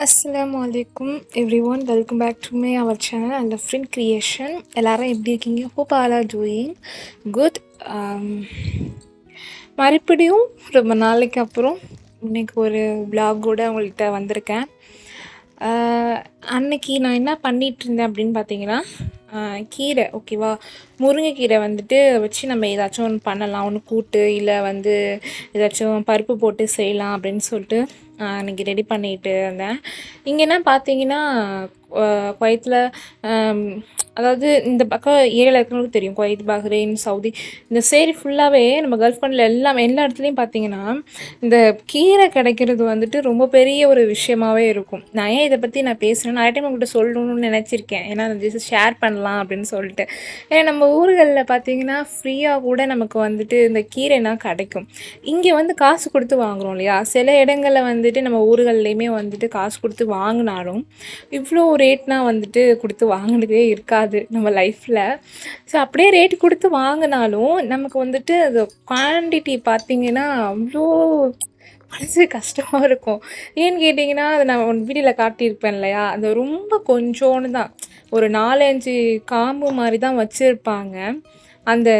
அஸ்ஸலாமு அலைக்கும் everyone, welcome back to my our channel and friend creation. எல்லாரும் எப்படி இருக்கீங்க? Hope all are doing good. மறுபடியும் ரொம்ப நாளைக்கு அப்புறம் இன்னைக்கு ஒரு vlog-ஓட உங்கள்கிட்ட வந்திருக்கேன். அன்னைக்கு நான் என்ன பண்ணிட்டு இருந்தேன் அப்படின்னு பார்த்தீங்கன்னா, கீரை ஓகேவா, முருங்கைக்கீரை வந்துட்டு வச்சு நம்ம ஏதாச்சும் ஒன்று பண்ணலாம், ஒன்று கூட்டு இல்லை வந்து ஏதாச்சும் பருப்பு போட்டு செய்யலாம் அப்படின்னு சொல்லிட்டு அன்றைக்கி ரெடி பண்ணிட்டு இருந்தேன். இங்கே என்ன பார்த்தீங்கன்னா, குவைத்தில் அதாவது இந்த பக்கம் ஏரியாவில் இருக்கிறவங்களுக்கு தெரியும், குவைத், பஹ்ரைன், சவுதி இந்த சைடு ஃபுல்லாகவே நம்ம கல்ஃப் கண்ட்ரியில் எல்லா இடத்துலையும் பார்த்தீங்கன்னா இந்த கீரை கிடைக்கிறது வந்துட்டு ரொம்ப பெரிய ஒரு விஷயமாவே இருக்கும். நான் ஏன் இதை பற்றி நான் பேசுகிறேன், நிறைய டைம் உங்கள்கிட்ட சொல்லணும்னு நினச்சிருக்கேன், ஏன்னா ஜஸ்ட் ஷேர் பண்ணலாம் அப்படின்னு சொல்லிட்டு. ஏன்னா நம்ம ஊர்களில் பார்த்தீங்கன்னா ஃப்ரீயாக கூட நமக்கு வந்துட்டு இந்த கீரைனா கிடைக்கும். இங்கே வந்து காசு கொடுத்து வாங்குகிறோம் இல்லையா, சில இடங்களில் வந்துட்டு நம்ம ஊர்கள்லேயுமே வந்துட்டு காசு கொடுத்து வாங்கினாலும் இவ்வளோ ரேட்னா வந்துட்டு கொடுத்து வாங்கினதே இருக்காது நம்ம லைஃப்பில். ஸோ அப்படியே ரேட் கொடுத்து வாங்கினாலும் நமக்கு வந்துட்டு அது குவான்டிட்டி பார்த்திங்கன்னா அவ்வளோ மனசு கஷ்டமாக இருக்கும். ஏன்னு கேட்டிங்கன்னா, அதை நான் ஒன் வீடியோவில் காட்டியிருப்பேன் இல்லையா, அது ரொம்ப கொஞ்சோன்னு தான், ஒரு 4-5 காம்பு மாதிரி தான் வச்சுருப்பாங்க. அந்த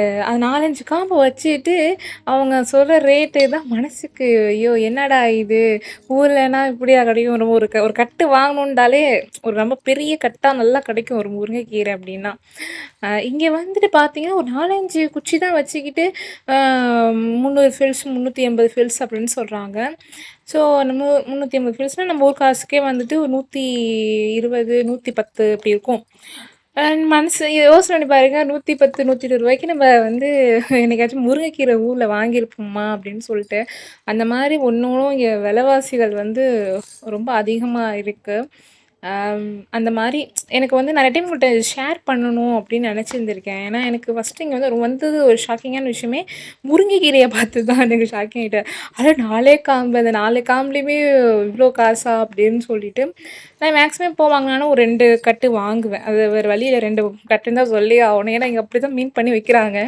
4-5 காம்பை வச்சுட்டு அவங்க சொல்கிற ரேட்டு தான் மனசுக்கு ஐயோ என்னடா இது, ஊர்லனா இப்படியா கிடைக்கும், ஒரு கட்டு வாங்கணுன்றாலே ஒரு ரொம்ப பெரிய கட்டாக நல்லா கிடைக்கும் ஒரு முருங்கைக்கீரை அப்படின்னா. இங்கே வந்துட்டு பார்த்தீங்கன்னா ஒரு 4-5 குச்சி தான் வச்சுக்கிட்டு 300 ஃபில்ஸ் 380 ஃபில்ஸ் அப்படின்னு சொல்கிறாங்க. ஸோ நம்ம 380 ஃபில்ஸ்னால் நம்ம ஊர் காசுக்கே வந்துட்டு ஒரு 120 110 இப்படி இருக்கும். மனசு யோசனை பண்ணி பாருங்க, 110 120 ரூபாய்க்கு நம்ம வந்து என்னைக்காச்சும் முருங்கைக்கீரை ஊரில் வாங்கியிருப்போமா அப்படின்னு சொல்லிட்டு. அந்த மாதிரி ஒன்றும் இங்கே விலைவாசிகள் வந்து ரொம்ப அதிகமாக இருக்குது. அந்த மாதிரி எனக்கு வந்து நிறைய டைம் உங்கள்கிட்ட ஷேர் பண்ணணும் அப்படின்னு நினச்சிருந்துருக்கேன். ஏன்னா எனக்கு ஃபஸ்ட்டு இங்கே வந்து வந்தது ஒரு ஷாக்கிங்கான விஷயமே முருங்கைக்கீரையை பார்த்து தான் எனக்கு ஷாக்கிங் ஆகிட்டேன். அதான் 4 காம்பு, அந்த 4 காம்புலேயுமே இவ்வளோ காசா அப்படின்னு சொல்லிட்டு. நான் மேக்ஸிமம் வாங்கினாலும் ஒரு 2 கட்டு வாங்குவேன். அது வேறு வழியில் 2 கட்டுன்னு தான் சொல்லி ஆகணும், ஏன்னா இங்கே அப்படி தான் மீன் பண்ணி வைக்கிறாங்க.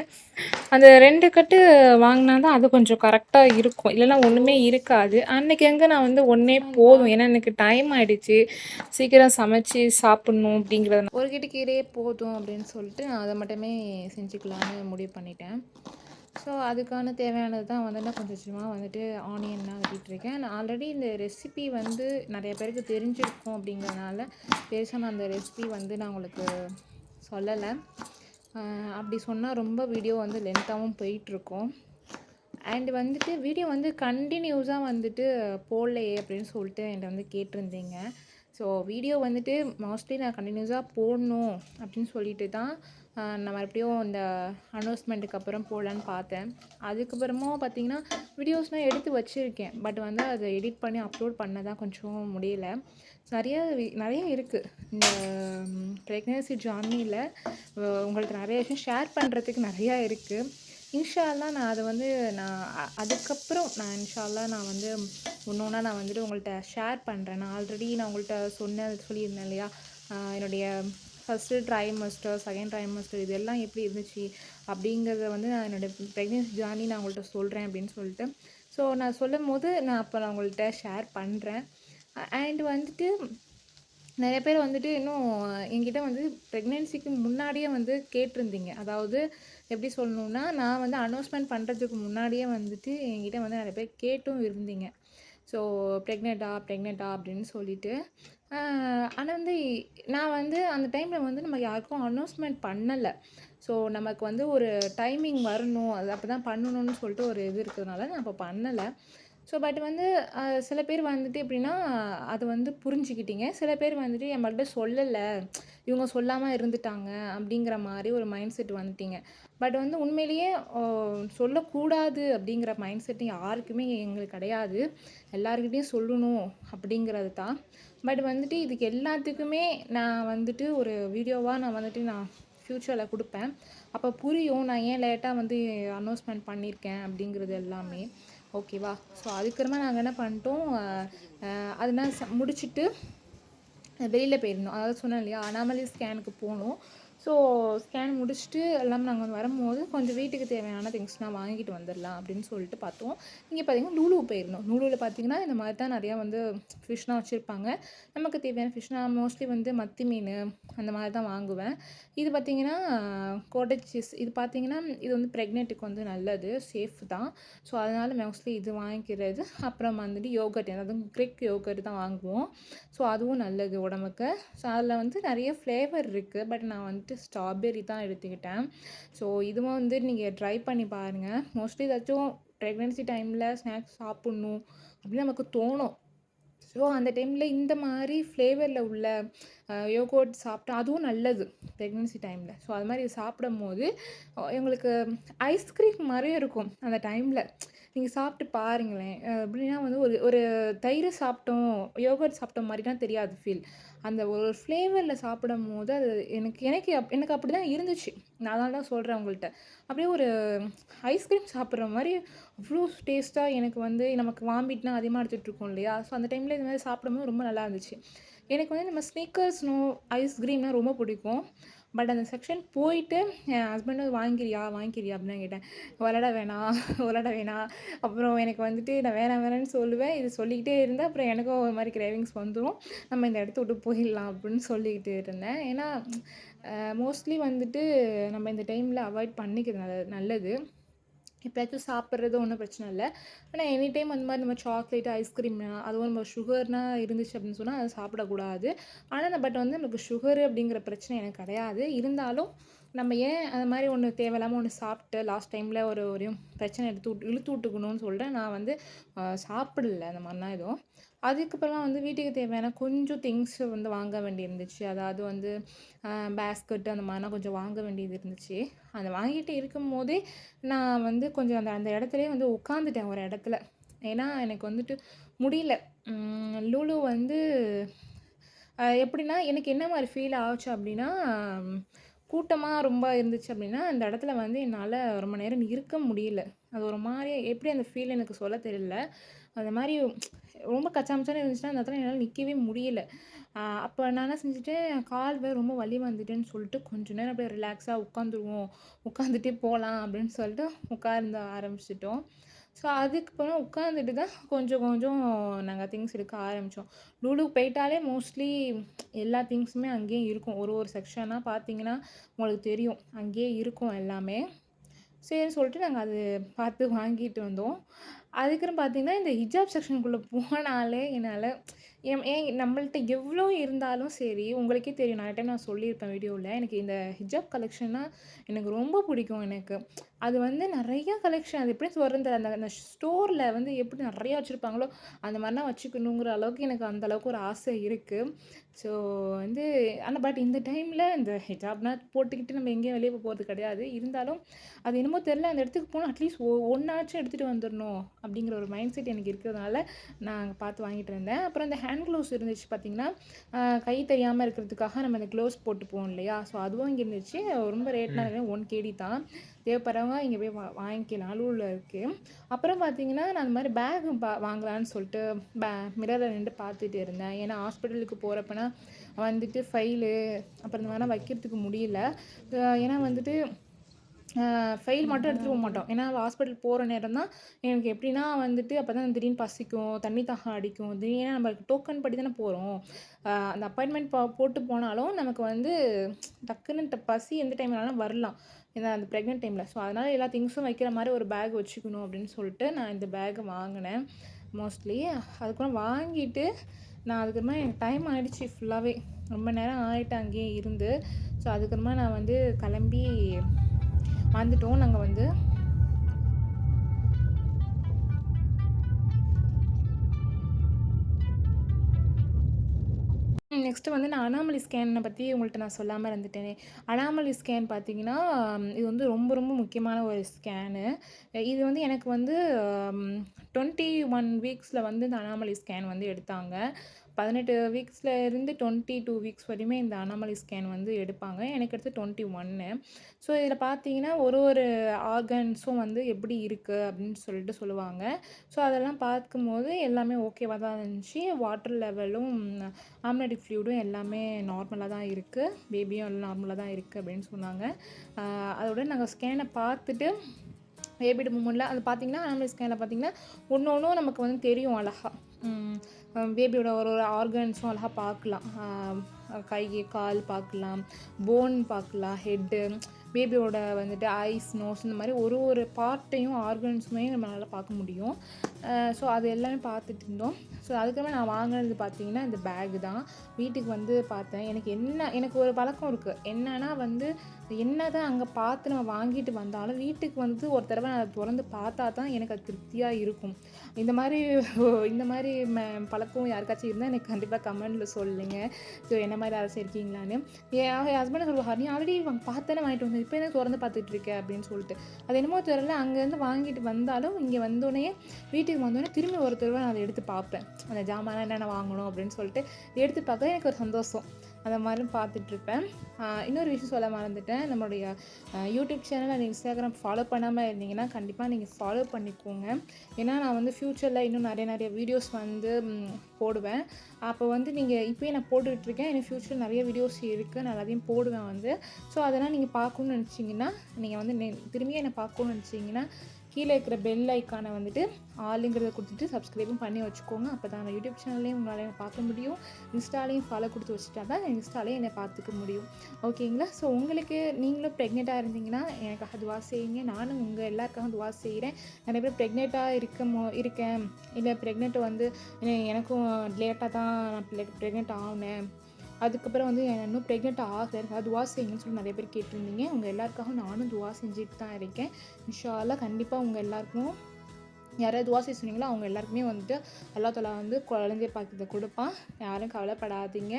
அந்த 2 கட்டு வாங்கினா தான் அது கொஞ்சம் கரெக்டாக இருக்கும், இல்லைன்னா ஒன்றுமே இருக்காது. அன்றைக்கி எங்கே நான் வந்து ஒன்றே போதும், ஏன்னா எனக்கு டைம் ஆகிடுச்சு, சீக்கிரம் சமைச்சு சாப்பிட்ணும் அப்படிங்கிறது. ஒரு கட்டு கீரையே போதும் அப்படின்னு சொல்லிட்டு நான் அதை மட்டுமே செஞ்சுக்கலான்னு முடிவு பண்ணிட்டேன். ஸோ அதுக்கான தேவையானது தான் வந்து நான் கொஞ்சம் கொஞ்சமாக வந்துட்டு ஆனியன்லாம் வெட்டிகிட்ருக்கேன். நான் ஆல்ரெடி இந்த ரெசிபி வந்து நிறைய பேருக்கு தெரிஞ்சிருக்கும் அப்படிங்கிறதுனால பெருசாக நான் அந்த ரெசிபி வந்து நான் உங்களுக்கு சொல்லலை. அப்படி சொன்னால் ரொம்ப வீடியோ வந்து லென்த்தாகவும் போயிட்டுருக்கும். அண்ட் வந்துட்டு வீடியோ வந்து கண்டினியூஸாக வந்துட்டு போடலையே அப்படின்னு சொல்லிட்டு என்கிட்ட வந்து கேட்டிருந்தீங்க. ஸோ வீடியோ வந்துட்டு மோஸ்ட்லி நான் கண்டினியூஸாக போடணும் அப்படின்னு சொல்லிட்டு தான் நான் மறுபடியும் இந்த அனௌன்ஸ்மெண்ட்டுக்கு அப்புறம் போடலான்னு பார்த்தேன். அதுக்கப்புறமும் பார்த்திங்கன்னா வீடியோஸ்லாம் எடுத்து வச்சுருக்கேன், பட் வந்து அதை எடிட் பண்ணி அப்லோட் பண்ண தான் கொஞ்சம் முடியலை. நிறைய இருக்குது இந்த ப்ரெக்னன்சி ஜர்னியில். உங்களுக்கு நிறைய விஷயம் ஷேர் பண்ணுறதுக்கு நிறையா இருக்குது. இன்ஷா அல்லாஹ் நான் அதை வந்து அதுக்கப்புறம் இன்ஷா அல்லாஹ் நான் வந்து ஒன்றா நான் வந்துட்டு உங்கள்கிட்ட ஷேர் பண்ணுறேன். நான் ஆல்ரெடி உங்கள்கிட்ட சொல்லியிருந்தேன் இல்லையா, என்னுடைய ஃபஸ்ட்டு ட்ரைமஸ்டர், செகண்ட் ட்ரைமஸ்டர் இதெல்லாம் எப்படி இருந்துச்சு அப்படிங்கிறத வந்து நான் என்னோடய ப்ரெக்னன்சி ஜர்னி நான் உங்கள்கிட்ட சொல்கிறேன் அப்படின்னு சொல்லிட்டு. ஸோ நான் சொல்லும் போது நான் உங்கள்கிட்ட ஷேர் பண்ணுறேன். அண்ட் வந்துட்டு நிறைய பேர் வந்துட்டு இன்னும் என்கிட்ட வந்து ப்ரெக்னென்சிக்கு முன்னாடியே வந்து கேட்டிருந்தீங்க. அதாவது எப்படி சொல்லணுன்னா, நான் வந்து அனௌன்ஸ்மெண்ட் பண்ணுறதுக்கு முன்னாடியே வந்துட்டு என்கிட்ட வந்து நிறைய பேர் கேட்டும் இருந்தீங்க. ஸோ ப்ரெக்னெண்ட்டா அப்படின்னு சொல்லிட்டு. ஆனால் வந்து நான் வந்து அந்த டைமில் வந்து நம்ம யாருக்கும் அனௌன்ஸ்மெண்ட் பண்ணலை. ஸோ நமக்கு வந்து ஒரு டைமிங் வரணும், அது அப்போ தான் பண்ணணும்னு சொல்லிட்டு ஒரு இது இருக்கிறதுனால நான் அப்போ பண்ணலை. ஸோ பட் வந்து சில பேர் வந்துட்டு எப்படின்னா அதை வந்து புரிஞ்சுக்கிட்டீங்க. சில பேர் வந்துட்டு நம்மள்கிட்ட சொல்லலை, இவங்க சொல்லாமல் இருந்துட்டாங்க அப்படிங்கிற மாதிரி ஒரு மைண்ட் செட் வந்துட்டீங்க. பட் வந்து உண்மையிலேயே சொல்லக்கூடாது அப்படிங்கிற மைண்ட் செட்டு யாருக்குமே எங்களுக்கு கிடையாது. எல்லாருக்கிட்டையும் சொல்லணும் அப்படிங்கிறது தான். பட் வந்துட்டு இதுக்கு எல்லாத்துக்குமே நான் வந்துட்டு ஒரு வீடியோவாக நான் ஃப்யூச்சரில் கொடுப்பேன். அப்போ புரியும் நான் ஏன் லேட்டாக வந்து அனௌன்ஸ்மெண்ட் பண்ணியிருக்கேன் அப்படிங்கிறது எல்லாமே. ஓகேவா? ஸோ அதுக்கப்புறமா நாங்கள் என்ன பண்ணிட்டோம், அதெல்லாம் முடிச்சுட்டு வெளியில் போயிருந்தோம். அதாவது சொன்னேன் இல்லையா, அனாமலி ஸ்கேனுக்கு போனோம். ஸோ ஸ்கேன் முடிச்சுட்டு எல்லாம் நாங்கள் வரும்போது கொஞ்சம் வீட்டுக்கு தேவையான திங்ஸ்லாம் வாங்கிட்டு வந்துடலாம் அப்படின்னு சொல்லிட்டு பார்த்தோம். இங்கே பார்த்தீங்கன்னா லூலு போயிருந்தோம். லூலுவில் பார்த்தீங்கன்னா இந்த மாதிரி தான் நிறையா வந்து ஃபிஷ்லாம் வச்சுருப்பாங்க. நமக்கு தேவையான ஃபிஷ் நான் மோஸ்ட்லி வந்து மத்தி மீன் அந்த மாதிரி தான் வாங்குவேன். இது பார்த்தீங்கன்னா கோட்டேஜ் சீஸ் இது பார்த்தீங்கன்னா இது வந்து ப்ரெக்னென்ட்டுக்கு வந்து நல்லது, சேஃப் தான். ஸோ அதனால் மோஸ்ட்லி இது வாங்கிக்கிறது. அப்புறம் வந்துட்டு யோகர்ட் அதாவது க்ரிக் யோகர்ட் தான் வாங்குவோம். ஸோ அதுவும் நல்லது உடம்புக்கு. ஸோ அதில் வந்து நிறைய ஃப்ளேவர் இருக்குது. பட் நான் வந்துட்டு ஸ்ட்ராபெர்ரி தான் எடுத்துக்கிட்டேன். ஸோ இதுவும் வந்து நீங்கள் ட்ரை பண்ணி பாருங்கள். மோஸ்ட்லி ஏதாச்சும் ப்ரெக்னென்சி டைமில் ஸ்நாக்ஸ் சாப்பிட்ணும் அப்படின்னு நமக்கு தோணும். ஸோ அந்த டைமில் இந்த மாதிரி ஃப்ளேவரில் உள்ள யோகோட் சாப்பிட்டா அதுவும் நல்லது ப்ரெக்னென்சி டைமில். ஸோ அது மாதிரி சாப்பிடும்போது எங்களுக்கு ஐஸ்கிரீம் மாதிரியே இருக்கும் அந்த டைமில். நீங்கள் சாப்பிட்டு பாருங்களேன். எப்படின்னா வந்து ஒரு ஒரு தயிர் சாப்பிட்டோம், யோகர்ட் சாப்பிட்ட மாதிரிலாம் தெரியாது ஃபீல். அந்த ஒரு ஃப்ளேவரில் சாப்பிடும்போது அது எனக்கு அப்படி தான் இருந்துச்சு. நான் அதனால தான் சொல்கிறேன் உங்கள்கிட்ட. அப்படியே ஒரு ஐஸ்கிரீம் சாப்பிட்ற மாதிரி அவ்வளோ டேஸ்ட்டாக எனக்கு வந்து நமக்கு வாமிட்லாம் அதிகமாக எடுத்துகிட்ருக்கோம் இல்லையா? ஸோ அந்த டைமில் இது மாதிரி சாப்பிடும்போது ரொம்ப நல்லா இருந்துச்சு. எனக்கு வந்து நம்ம ஸ்னிக்கர்ஸ்னும் ஐஸ்கிரீம்லாம் ரொம்ப பிடிக்கும். பட் அந்த செக்ஷன் போயிட்டு என் ஹஸ்பண்ட் வந்து வாங்கிக்கிறியா அப்படின்னு தான் கேட்டேன். விளாட வேணாம் விளாட வேணாம். அப்புறம் எனக்கு வந்துட்டு நான் வேணாம் வேணான்னு சொல்லுவேன். இது சொல்லிக்கிட்டே இருந்தேன். அப்புறம் எனக்கும் ஒரு மாதிரி கிரேவிங்ஸ் வந்துடும். நம்ம இந்த இடத்த விட்டு போயிடலாம் அப்படின்னு சொல்லிக்கிட்டு இருந்தேன். ஏன்னா மோஸ்ட்லி வந்துட்டு நம்ம இந்த டைமில் அவாய்ட் பண்ணிக்கிறது நல்லது. எப்போயாச்சும் சாப்பிட்றது ஒன்றும் பிரச்சனை இல்லை. ஆனால் எனி டைம் அந்த மாதிரி நம்ம சாக்லேட், ஐஸ்கிரீம் அதுவும் நம்ம சுகர்னால் இருந்துச்சு அப்படின்னு சொன்னால் அதை சாப்பிடக்கூடாது. ஆனால் பட் வந்து நமக்கு சுகரு அப்படிங்கிற பிரச்சனை எனக்கு கிடையாது. இருந்தாலும் நம்ம ஏன் அந்த மாதிரி ஒன்று தேவையில்லாமல் ஒன்று சாப்பிட்டு லாஸ்ட் டைமில் ஒரு பிரச்சனை இழுத்து விட்டுக்கணும்னு சொல்லிட்டு நான் வந்து சாப்பிடல அந்த மாதிரிலாம் எதுவும். அதுக்கப்புறமா வந்து வீட்டுக்கு தேவையான கொஞ்சம் திங்ஸ் வந்து வாங்க வேண்டியிருந்துச்சு. அதாவது வந்து பேஸ்கெட்டு அந்த மாதிரிலாம் கொஞ்சம் வாங்க வேண்டியது இருந்துச்சு. அதை வாங்கிட்டு இருக்கும்போதே நான் வந்து கொஞ்சம் அந்த அந்த இடத்துலயே வந்து உட்காந்துட்டேன் ஒரு இடத்துல. ஏன்னா எனக்கு வந்துட்டு முடியல. லூலு வந்து எப்படின்னா எனக்கு என்ன மாதிரி ஃபீல் ஆச்சு அப்படின்னா, கூட்டமாக ரொம்ப இருந்துச்சு அப்படின்னா, அந்த இடத்துல வந்து என்னால் ரொம்ப நேரம் இருக்க முடியல. அது ஒரு மாதிரியா எப்படி அந்த ஃபீல் எனக்கு சொல்ல தெரியல. அந்த மாதிரி ரொம்ப கச்சாமுச்சான்னு இருந்துச்சுன்னா, அந்த இடத்துல என்னால் நிற்கவே முடியல. அப்போ நான் என்ன செஞ்சுட்டேன், கால் வேற ரொம்ப வலி வந்துட்டுன்னு சொல்லிட்டு கொஞ்ச நேரம் அப்படியே ரிலாக்ஸாக உட்காந்துருவோம். உட்காந்துட்டே போகலாம் அப்படின்னு சொல்லிட்டு உட்கார்ந்து ஆரம்பிச்சிட்டோம். ஸோ அதுக்கப்புறம் உட்காந்துட்டு தான் கொஞ்சம் கொஞ்சம் நாங்கள் திங்ஸ் எடுக்க ஆரம்பித்தோம். லூலுக்கு போயிட்டாலே மோஸ்ட்லி எல்லா திங்ஸுமே அங்கேயே இருக்கும். ஒரு செக்ஷனாக பார்த்தீங்கன்னா உங்களுக்கு தெரியும். அங்கேயே இருக்கும் எல்லாமே. சரின்னு சொல்லிட்டு நாங்கள் அது பார்த்து வாங்கிட்டு வந்தோம். அதுக்கப்புறம் பார்த்தீங்கன்னா, இந்த ஹிஜாப் செக்ஷனுக்குள்ளே போனாலே என்னால் ஏன் நம்மள்ட்ட எவ்வளோ இருந்தாலும் சரி, உங்களுக்கே தெரியும் நிறைய டைம் நான் சொல்லியிருப்பேன் வீடியோவில். எனக்கு இந்த ஹிஜாப் கலெக்ஷன்னா எனக்கு ரொம்ப பிடிக்கும் எனக்கு. அது வந்து நிறையா கலெக்ஷன் அது எப்படி சொல்கிறது அந்த அந்த ஸ்டோரில் வந்து எப்படி நிறையா வச்சுருப்பாங்களோ, அந்த மாதிரிலாம் வச்சுக்கணுங்கிற அளவுக்கு எனக்கு அந்த அளவுக்கு ஒரு ஆசை இருக்குது. ஸோ வந்து ஆனால் பட் இந்த டைமில் இந்த ஹிஜாப்லாம் போட்டுக்கிட்டு நம்ம எங்கேயும் வெளியே போகிறது கிடையாது. இருந்தாலும் அது என்னமோ தெரில அந்த இடத்துக்கு போனால் அட்லீஸ்ட் ஒன்னாச்சும் எடுத்துகிட்டு வந்துடணும் அப்படிங்கிற ஒரு மைண்ட் செட் எனக்கு இருக்கிறதுனால நான் அங்கே பார்த்து வாங்கிட்டு இருந்தேன். அப்புறம் இந்த ஹேண்ட் க்ளவுஸ் இருந்துச்சு பார்த்திங்கன்னா, கை தெரியாமல் இருக்கிறதுக்காக நம்ம இந்த க்ளவுஸ் போட்டு போவோம் இல்லையா? ஸோ அதுவும் இங்கே இருந்துச்சு. ரொம்ப ரேட்னா 1 KD தான். தேவைப்படுறவங்க இங்கே போய் வாங்கிக்கலாம். லூலில் இருக்குது. அப்புறம் பார்த்திங்கன்னா நான் அந்த மாதிரி பேக் வாங்கலான்னு சொல்லிட்டு மிரரில் நின்று பார்த்துட்டு இருந்தேன். ஏன்னா ஹாஸ்பிட்டலுக்கு போகிறப்பனா வந்துட்டு ஃபைலு அப்புறம் இந்த மாதிரிலாம் வைக்கிறதுக்கு முடியல. ஏன்னா வந்துட்டு ஃபைல் மட்டும் எடுத்துகிட்டு போக மாட்டோம். ஏன்னா ஹாஸ்பிட்டல் போகிற நேரம் தான் எனக்கு எப்படின்னா வந்துட்டு அப்போ தான் திடீர்னு பசிக்கும், தண்ணி தாகம் அடிக்கும். திடீர்னு நம்மளுக்கு டோக்கன் படி தானே போகிறோம். அந்த அப்பாயின்மெண்ட் போட்டு போனாலும் நமக்கு வந்து டக்குன்னு பசி எந்த டைம் வேணாலும் வரலாம். ஏன்னா அந்த ப்ரெக்னென்ட் டைமில். ஸோ அதனால் எல்லா திங்ஸும் வைக்கிற மாதிரி ஒரு பேக் வச்சுக்கணும் அப்படின்னு சொல்லிட்டு நான் இந்த பேக்கை வாங்கினேன் மோஸ்ட்லி. அதுக்கப்புறம் வாங்கிட்டு நான் அதுக்கப்புறமா எனக்கு டைம் ஆகிடுச்சி ஃபுல்லாகவே. ரொம்ப நேரம் ஆகிட்டு அங்கேயே இருந்து. ஸோ அதுக்கப்புறமா நான் வந்து கிளம்பி வந்துட்டோம் நாங்கள் வந்து. நெக்ஸ்ட்டு வந்து நான் அனாமலி ஸ்கேனை பற்றி உங்கள்கிட்ட நான் சொல்லாமல் இருந்துட்டேனே. அனாமலி ஸ்கேன் பார்த்தீங்கன்னா, இது வந்து ரொம்ப ரொம்ப முக்கியமான ஒரு ஸ்கேனு. இது வந்து எனக்கு வந்து 21 வீக்ஸில் வந்து இந்த அனாமலி ஸ்கேன் வந்து எடுத்தாங்க. 18 வீக்ஸ்லேருந்து 22 வீக்ஸ் வரையுமே இந்த அனாமலி ஸ்கேன் வந்து எடுப்பாங்க. எனக்கு எடுத்து 21. ஸோ இதில் பார்த்தீங்கன்னா ஒரு ஒரு ஆர்கன்ஸும் வந்து எப்படி இருக்குது அப்படின்னு சொல்லிட்டு சொல்லுவாங்க. ஸோ அதெல்லாம் பார்க்கும்போது எல்லாமே ஓகேவா தான் இருந்துச்சு. வாட்டர் லெவலும் ஆம்னியோட்டிக் ஃப்ளூயிடும் எல்லாமே நார்மலாக தான் இருக்குது. பேபியும் எல்லாம் நார்மலாக தான் இருக்குது அப்படின்னு சொன்னாங்க. அதோட நாங்கள் ஸ்கேனை பார்த்துட்டு பேபியோட மூமெண்ட்டில் அது பார்த்திங்கன்னா அனாமலி ஸ்கேனில் பார்த்திங்கன்னா ஒன்று ஒன்றும் நமக்கு வந்து தெரியும் அழகா. பேபியோட ஒரு ஒரு ஆர்கன்ஸும் அழகாக பார்க்கலாம். கை கால் பார்க்கலாம், போன் பார்க்கலாம், ஹெட்டு, பேபியோட வந்துட்டு ஐஸ், நோஸ் இந்த மாதிரி ஒரு ஒரு பார்ட்டையும் ஆர்கன்ஸுமே நம்மளால் பார்க்க முடியும். ஸோ அது எல்லாமே பார்த்துட்டு இருந்தோம். ஸோ அதுக்கப்புறமா நான் வாங்கினது பார்த்திங்கன்னா இந்த பேகு தான். வீட்டுக்கு வந்து பார்த்தேன். எனக்கு ஒரு பழக்கம் இருக்குது. என்னன்னா வந்து என்ன தான் அங்கே பார்த்து நம்ம வாங்கிட்டு வந்தாலும் வீட்டுக்கு வந்து ஒரு தடவை நான் அதை திறந்து பார்த்தா தான் எனக்கு அது திருப்தியாக இருக்கும். இந்த மாதிரி பழக்கம் யாருக்காச்சும் இருந்தால் எனக்கு கண்டிப்பாக கமெண்டில் சொல்லுங்கள். ஸோ என்ன மாதிரி அரசு இருக்கீங்களான்னு. என் ஹஸ்பண்டை சொல்லுவார், நீ ஆல்ரெடி பார்த்தானே வாங்கிட்டு வந்தேன், இப்போ என்ன திறந்து பார்த்துட்டு இருக்க அப்படின்னு சொல்லிட்டு. அது என்னமோ தெரியல, அங்கேருந்து வாங்கிட்டு வந்தாலும் இங்கே வந்தோடனே வீட்டுக்கு வந்தோடனே திரும்பி ஒரு தடவை நான் அதை எடுத்து பார்ப்பேன். அந்த ஜாமான் என்னென்ன வாங்கணும் அப்படின்னு சொல்லிட்டு எடுத்து பார்க்க எனக்கு ஒரு சந்தோஷம். அந்த மாதிரி பார்த்துட்ருப்பேன். இன்னொரு விஷயம் சொல்ல மறந்துட்டேன். நம்மளுடைய YouTube channel and Instagram follow பண்ணாமல் இருந்தீங்கன்னா கண்டிப்பாக நீங்கள் ஃபாலோ பண்ணிக்கோங்க. ஏன்னா நான் வந்து ஃப்யூச்சரில் இன்னும் நிறைய வீடியோஸ் வந்து போடுவேன். அப்போ வந்து நீங்கள் இப்போயே நான் போட்டுட்ருக்கேன். இன்னும் ஃப்யூச்சரில் நிறைய வீடியோஸ் இருக்குது, நான் எல்லாத்தையும் போடுவேன் வந்து. ஸோ அதெல்லாம் நீங்கள் பார்க்கணுன்னு நினச்சிங்கன்னா, நீங்கள் வந்து திரும்பியும் என்னை பார்க்கணுன்னு நினச்சிங்கன்னா கீழே இருக்கிற பெல் ஐக்கானை வந்துட்டு ஆளுங்கிறத கொடுத்துட்டு சப்ஸ்கிரைபும் பண்ணி வச்சுக்கோங்க. அப்போ தான் யூடியூப் சேனல்லையும் உங்களால் பார்க்க முடியும். இன்ஸ்டாலையும் ஃபாலோ கொடுத்து வச்சுட்டா தான் இன்ஸ்டாலையும் என்னை பார்த்துக்க முடியும். ஓகேங்களா? ஸோ உங்களுக்கு நீங்களும் ப்ரெக்னெண்ட்டாக இருந்தீங்கன்னா எனக்காக துவா செய்யுங்க. நானும் உங்கள் எல்லாருக்காக துவா செய்கிறேன். நிறைய பேர் ப்ரெக்னெண்ட்டாக இருக்கேன், இல்லை ப்ரெக்னென்ட் வந்து எனக்கும் லேட்டாக தான் நான் ப்ரெக்னென்ட் ஆனேன், அதுக்கப்புறம் வந்து இன்னும் ப்ரெக்னென்ட் ஆகலை, துவா செய்யுங்கன்னு சொல்லி நிறைய பேர் கேட்டிருந்தீங்க. உங்கள் எல்லாருக்காகவும் நானும் துவா செஞ்சுட்டு தான் இருக்கேன். இன்ஷா அல்லாஹ் கண்டிப்பாக உங்கள் எல்லாருக்கும் யாராவது துவா செய்ய சொன்னீங்களோ அவங்க எல்லாருக்குமே வந்துட்டு அல்லாஹ் தஆலா வந்து குழந்தை பாக்கியத்தை கொடுப்பான். யாரும் கவலைப்படாதீங்க,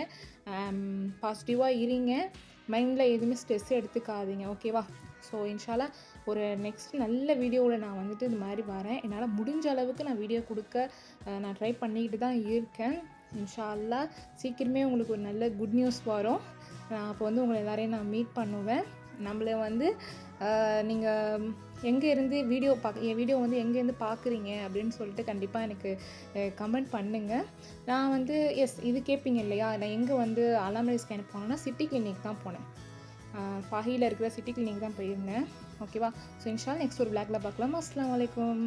பாசிட்டிவாக இருங்க, மைண்டில் எதுவுமே ஸ்ட்ரெஸ் எடுத்துக்காதீங்க. ஓகேவா? ஸோ இன்ஷா அல்லாஹ் ஒரு நெக்ஸ்ட் நல்ல வீடியோவில் நான் வந்துட்டு இது மாதிரி வரேன். என்னால் முடிஞ்ச அளவுக்கு நான் வீடியோ கொடுக்க நான் ட்ரை பண்ணிக்கிட்டு தான் இருக்கேன். இன்ஷா அல்லாஹ் சீக்கிரமே உங்களுக்கு ஒரு நல்ல குட் நியூஸ் வரும். நான் அப்போ வந்து உங்களை எல்லாரையும் நான் மீட் பண்ணுவேன். நம்மளை வந்து நீங்கள் எங்கே இருந்து என் வீடியோ வந்து எங்கேருந்து பார்க்குறீங்க அப்படின்னு சொல்லிட்டு கண்டிப்பாக எனக்கு கமெண்ட் பண்ணுங்கள். நான் வந்து இது கேட்பீங்க இல்லையா, நான் எங்கே வந்து அனாமலி ஸ்கேன் போனேன்னா சிட்டி கிளினிக் தான் போனேன். ஃபாஹியில் இருக்கிற சிட்டி கிளினிக் தான் போயிருந்தேன். ஓகேவா? ஸோ இன்ஷா அல்லாஹ் நெக்ஸ்ட் ஒரு விளாக்ல பார்க்கலாம். அஸ்ஸலாமு அலைக்கும்.